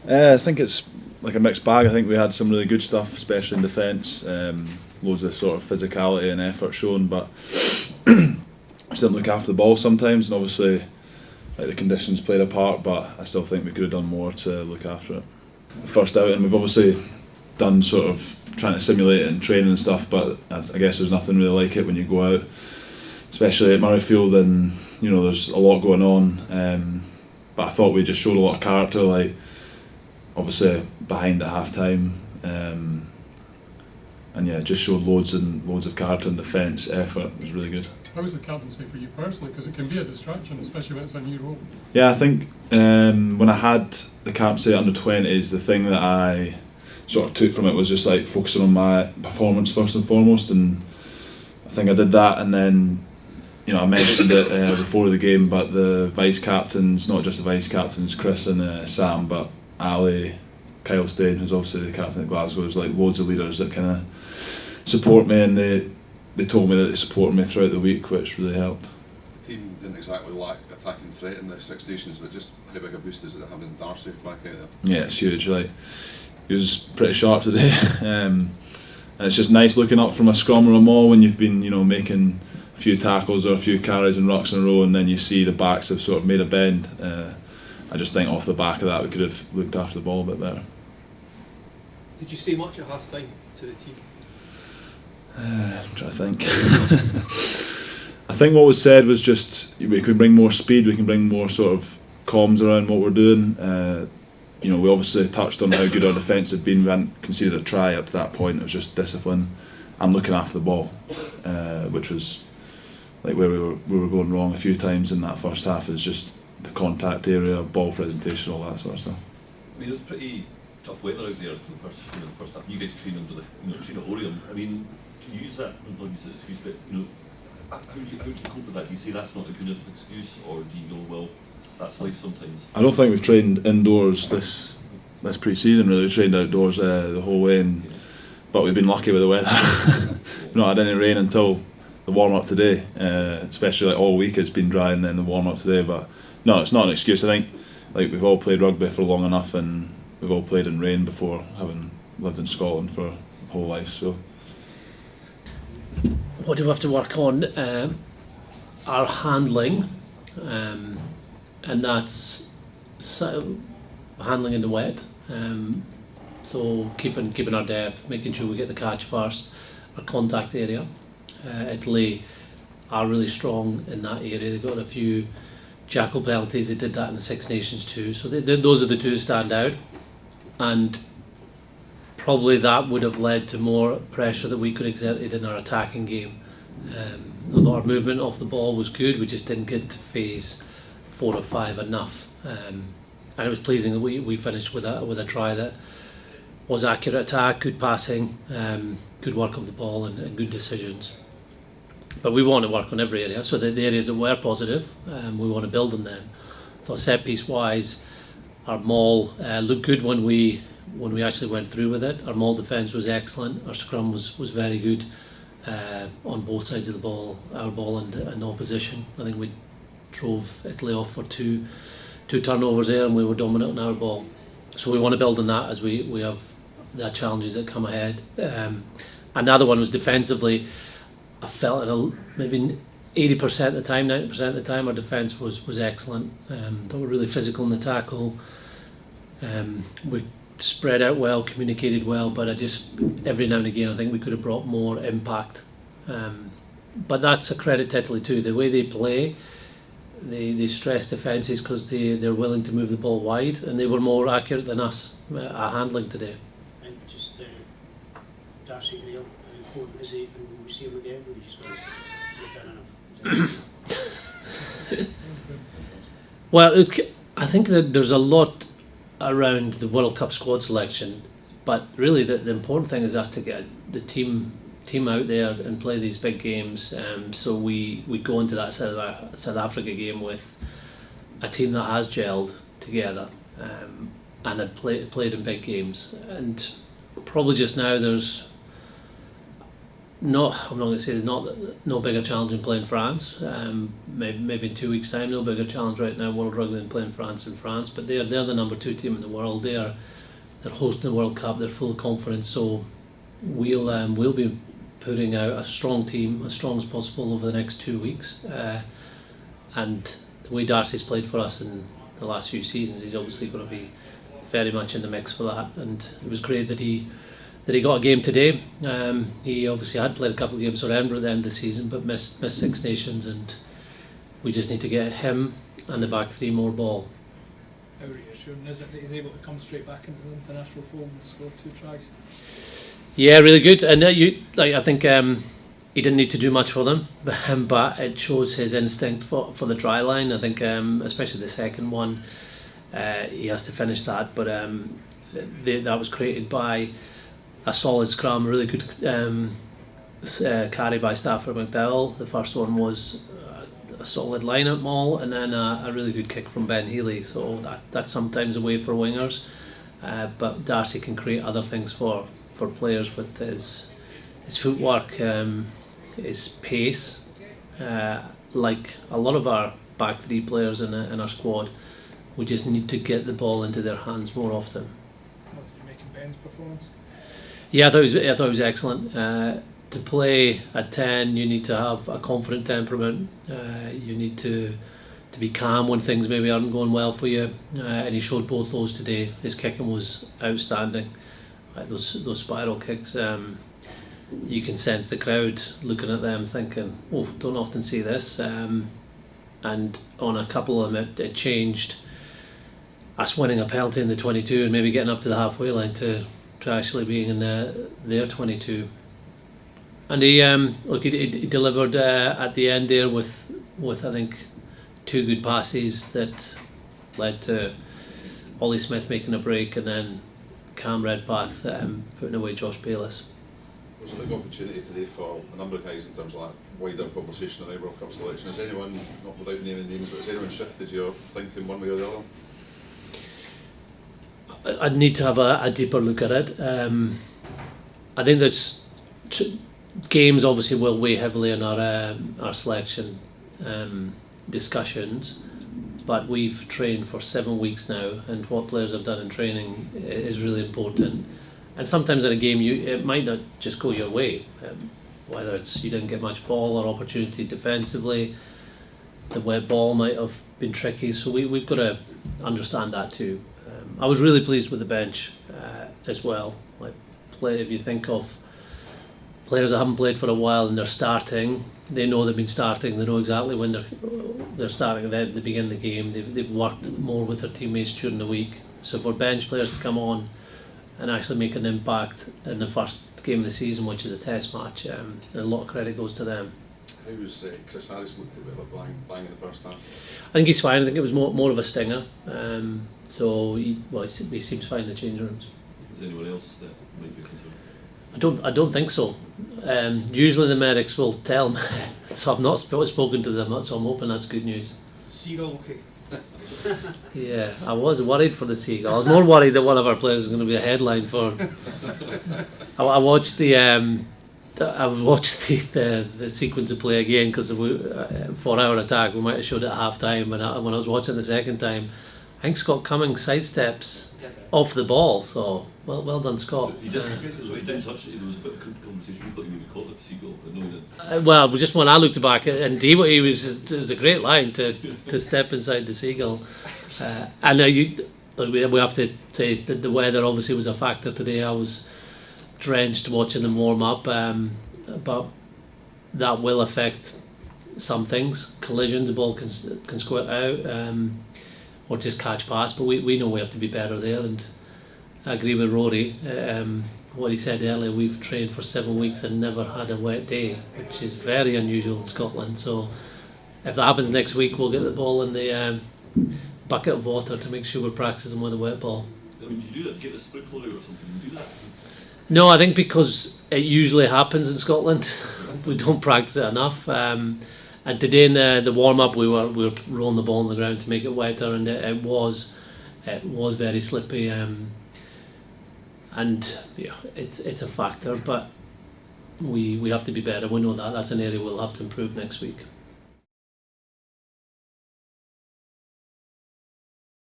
I think it's like a mixed bag. I think we had some really good stuff, especially in defence. Loads of sort of physicality and effort shown, but just didn't look after the ball sometimes. And obviously, like the conditions played a part, but I still think we could have done more to look after it. The first outing, we've obviously done sort of trying to simulate it in training and stuff, but I guess there's nothing really like it when you go out, especially at Murrayfield, and there's a lot going on. But I thought we just showed a lot of character, like obviously behind at half time, and yeah, just showed loads of character and defence effort. It was really good. How was the captaincy for you personally? Because it can be a distraction, especially when it's a new role. Yeah, I think when I had the captaincy at under 20s, the thing that I sort of took from it was just like focusing on my performance first and foremost, and I think I did that. And then I mentioned it before the game, but the vice captains, not just the vice captains, Chris and Sam, but Ali, Kyle Steyn, who's obviously the captain at Glasgow, there's like loads of leaders that kind of support me, and they told me that they supported me throughout the week, which really helped. The team didn't exactly lack attacking threat in the Six Nations, but just how big a boost is it having Darcy back out there? Yeah, it's huge. Like, he was pretty sharp today, and it's just nice looking up from a scrum or a maul when you've been making a few tackles or a few carries and rucks in a row, and then you see the backs have sort of made a bend. I just think off the back of that we could have looked after the ball a bit better. Did you say much at half time to the team? I'm trying to think. I think what was said was just we can bring more speed, we can bring more sort of comms around what we're doing. We obviously touched on how good our defence had been. We hadn't conceded a try up to that point. It was just discipline and looking after the ball, which was like where we were going wrong a few times in that first half. Is just the contact area, ball presentation, all that sort of stuff. I mean, it was pretty tough weather out there for the first half. You guys train under the train at Oriam. I mean, to use that, not use an excuse, but how do you cope with that? Do you say that's not a good enough excuse, or do you go, well, that's life sometimes? I don't think we've trained indoors this pre-season. Really, we trained outdoors the whole way, but we've been lucky with the weather. We've not had any rain until the warm-up today. Especially like all week it's been dry, and then the warm-up today. But no, it's not an excuse. I think like we've all played rugby for long enough, and we've all played in rain before, having lived in Scotland for a whole life. So. What do we have to work on? Our handling, and that's handling in the wet. So keeping our depth, making sure we get the catch first. Our contact area, Italy are really strong in that area. They've got a few jackal penalties. They did that in the Six Nations too. So those are the two that stand out, and probably that would have led to more pressure that we could exert in our attacking game. Although our movement off the ball was good, we just didn't get to phase 4 or 5 enough. And it was pleasing that we finished with a try that was accurate attack, good passing, good work of the ball, and good decisions. But we want to work on every area. So the areas that were positive, we want to build on them. I thought set piece wise, our maul looked good when we actually went through with it. Our maul defence was excellent. Our scrum was very good on both sides of the ball, our ball and opposition. I think we drove Italy off for two turnovers there, and we were dominant on our ball. So we want to build on that as we have the challenges that come ahead. Another one was defensively. I felt maybe 80% of the time, 90% of the time, our defence was excellent. They were really physical in the tackle. We spread out well, communicated well, but every now and again I think we could have brought more impact. But that's a credit to Italy too. The way they play, they stress defences because they're willing to move the ball wide, and they were more accurate than us at handling today. And just Darcy Graham, how important is he when we see him again? We just got to get enough. Well, I think that there's a lot around the World Cup squad selection, but really the important thing is us to get the team out there and play these big games. So we go into that South Africa game with a team that has gelled together and had played in big games. And probably just now there's I'm not going to say there's no bigger challenge in playing France. Maybe in 2 weeks' time, no bigger challenge right now. World Rugby than playing France in France, but they're the number 2 team in the world. They're hosting the World Cup. They're full of confidence. So we'll be putting out a strong team, as strong as possible over the next 2 weeks. And the way Darcy's played for us in the last few seasons, he's obviously going to be very much in the mix for that. And it was great that he got a game today. He obviously had played a couple of games for Edinburgh at the end of the season, but missed Six Nations, and we just need to get him and the back 3 more ball. How reassuring is it that he's able to come straight back into the international fold and score 2 tries? Yeah, really good. And I think he didn't need to do much for them, but it shows his instinct for the try line. I think especially the second one, he has to finish that. But that was created by a solid scrum, a really good carry by Stafford McDowell. The first one was a solid line-up maul, and then a really good kick from Ben Healy. So that's sometimes a way for wingers, but Darcy can create other things for players with his footwork, his pace. Like a lot of our back 3 players in our squad, we just need to get the ball into their hands more often. What did you make of Ben's performance? Yeah, I thought it was excellent. To play at 10, you need to have a confident temperament. You need to be calm when things maybe aren't going well for you. And he showed both those today. His kicking was outstanding. Those spiral kicks. You can sense the crowd looking at them, thinking, "Oh, don't often see this." And on a couple of them, it changed us winning a penalty in the 22 and maybe getting up to the halfway line to actually being in their 22. And he delivered at the end there with I think 2 good passes that led to Ollie Smith making a break, and then Cam Redpath putting away Josh Bayless. It was a big opportunity today for a number of guys in terms of like wider conversation around World Cup selection. Has anyone, not without naming names, but has anyone shifted your thinking one way or the other? I'd need to have a deeper look at it. I think there's games obviously will weigh heavily on our selection discussions, but we've trained for 7 weeks now, and what players have done in training is really important. And sometimes in a game, it might not just go your way, whether it's you didn't get much ball or opportunity defensively, the wet ball might have been tricky, so we've got to understand that too. I was really pleased with the bench as well. If you think of players that haven't played for a while and they're starting, they know they've been starting, they know exactly when they're starting, they begin the game, they've worked more with their teammates during the week. So for bench players to come on and actually make an impact in the first game of the season, which is a test match, a lot of credit goes to them. How was Chris Harris looked a bit like bang in the first half? I think he's fine. I think it was more of a stinger. So he seems fine in the change rooms. Is anyone else that might be concerned? I don't think so. Usually the medics will tell me, so I've not spoken to them, so I'm hoping that's good news. Seagull, okay. Yeah, I was worried for the Seagull. I was more worried that one of our players is going to be a headline for. I watched the sequence of play again because for our attack we might have showed it at half time, but when I was watching the second time, I think Scott Cummings sidesteps off the ball. So well done, Scott. So he did touch it. There was a bit of conversation. We thought he maybe caught the Seagull, but no, he didn't. Well, just when I looked back, and it was a great line to step inside the Seagull. And we have to say that the weather obviously was a factor today. I was drenched watching them warm up, but that will affect some things. Collisions, the ball can squirt out, or just catch pass. But we know we have to be better there, and I agree with Rory. What he said earlier, we've trained for 7 weeks and never had a wet day, which is very unusual in Scotland. So if that happens next week, we'll get the ball in the bucket of water to make sure we're practicing with a wet ball. I mean, do you do that? Do you get the sprinkler out or something? Do you do that? No, I think because it usually happens in Scotland, we don't practice it enough. And today in the warm up, we were rolling the ball on the ground to make it wetter, and it was very slippy. And yeah, it's a factor, but we have to be better. We know that. That's an area we'll have to improve next week.